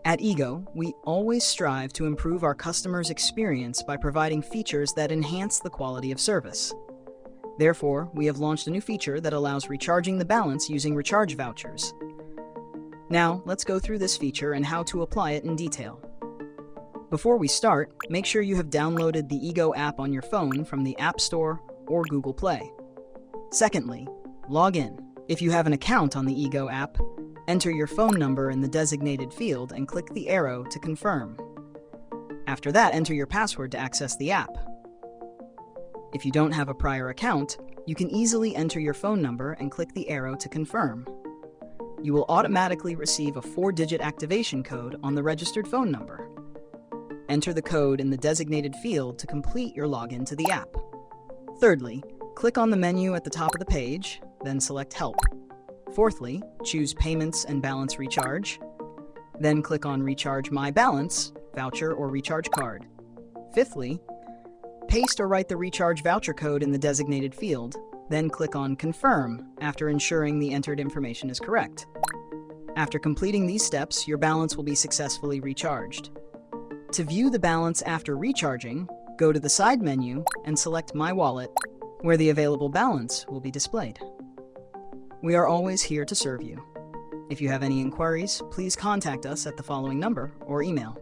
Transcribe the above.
At Ego, we always strive to improve our customers' experience by providing features that enhance the quality of service. Therefore, we have launched a new feature that allows recharging the balance using recharge vouchers. Now, let's go through this feature and how to apply it in detail. Before we start, make sure you have downloaded the Ego app on your phone from the App Store or Google Play. Secondly, log in. If you have an account on the Ego app, enter your phone number in the designated field and click the arrow to confirm. After that, enter your password to access the app. If you don't have a prior account, you can easily enter your phone number and click the arrow to confirm. You will automatically receive a 4-digit activation code on the registered phone number. Enter the code in the designated field to complete your login to the app. Thirdly, click on the menu at the top of the page, then select Help. Fourthly, choose Payments and Balance Recharge. Then click on Recharge My Balance, voucher or recharge card. Fifthly, paste or write the recharge voucher code in the designated field, then click on Confirm after ensuring the entered information is correct. After completing these steps, your balance will be successfully recharged. To view the balance after recharging, go to the side menu and select My Wallet, where the available balance will be displayed. We are always here to serve you. If you have any inquiries, please contact us at the following number or email.